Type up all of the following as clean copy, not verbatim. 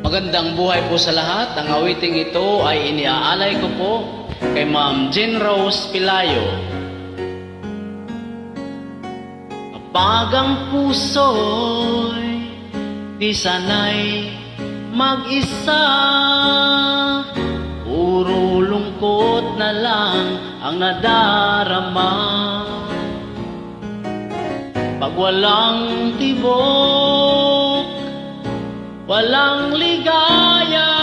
Magandang buhay po sa lahat. Ang awiting ito ay iniaalay ko po kay Ma'am Jean Rose Pilayo. Kapag ang puso'y di sanay mag-isa, puro lungkot na lang ang nadarama. Pag walang tibok, walang ligaya,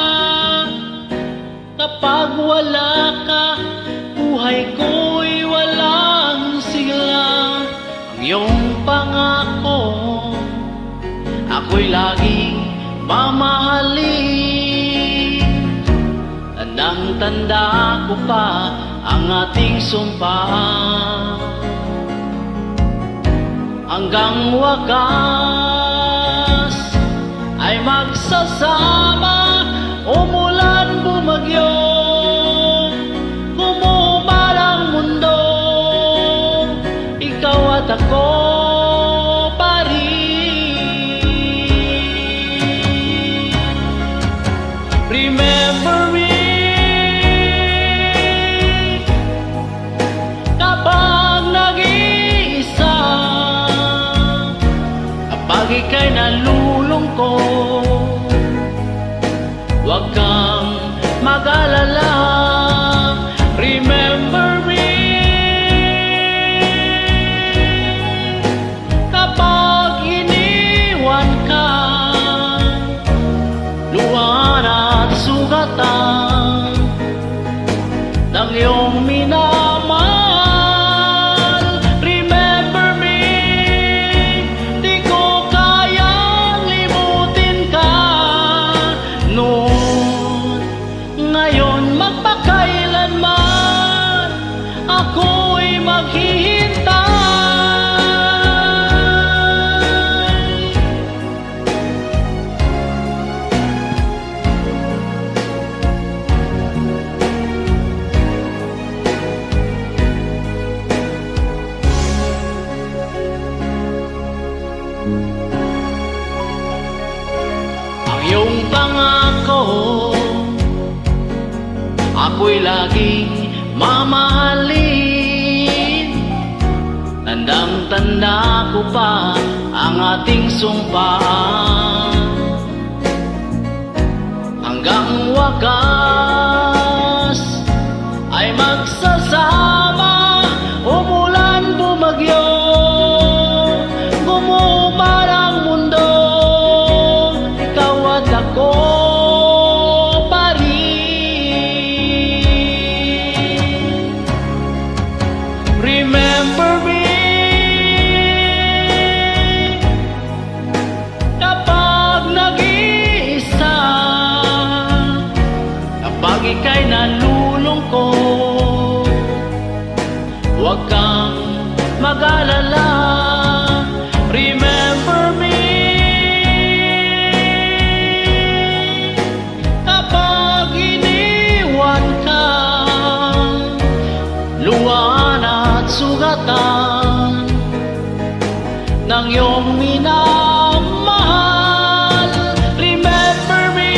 kapag wala ka, buhay ko'y walang sigla. Ang iyong pangako, ako'y laging mamahalin. Tandang-tanda ko pa ang ating sumpa, hanggang wakas ay magsasama. Umulan, bumagyo, gumuman ang mundo, ikaw at ako pa rin. Remember me kapag nag-iisa, kapag ika'y nalulungkot, huwag kang mag-alala. Remember me kapag iniwan ka, luhan at sugatan ng iyong minamahal. Remember me, di ko kayang limutin ka noon, ngayon magpakailanman ako'y maghihintay. Ang iyong pangako, ako'y laging mamahalin. Tandang-tanda ko pa ang ating sumpaan, hanggang wakas ay magsasama. Umulan, bumagyo, gumuman ang mundo, ikaw at ako pa rin. Remember me kapag nag-iisa, kapag ika'y nalulungkot, huwag kang mag-alala. Remember me kapag iniwan ka, luhan at sugatan ng iyong minamahal. Remember me,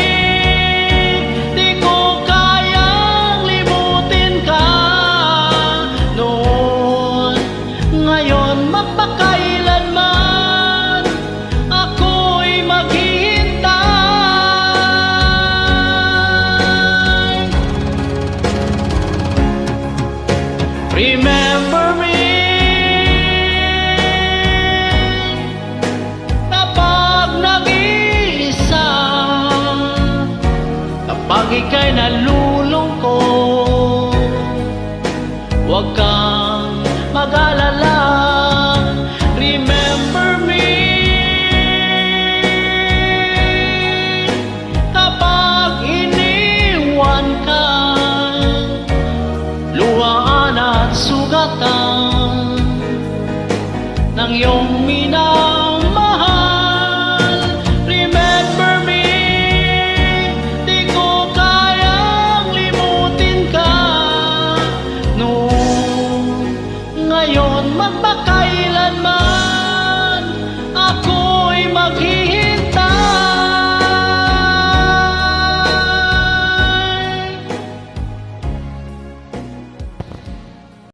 di ko kayang limutin ka noon, ngayon magpakailanman ako'y maghihintay. Remember me kapag nag-iisa, kapag ika'y nalulungkot,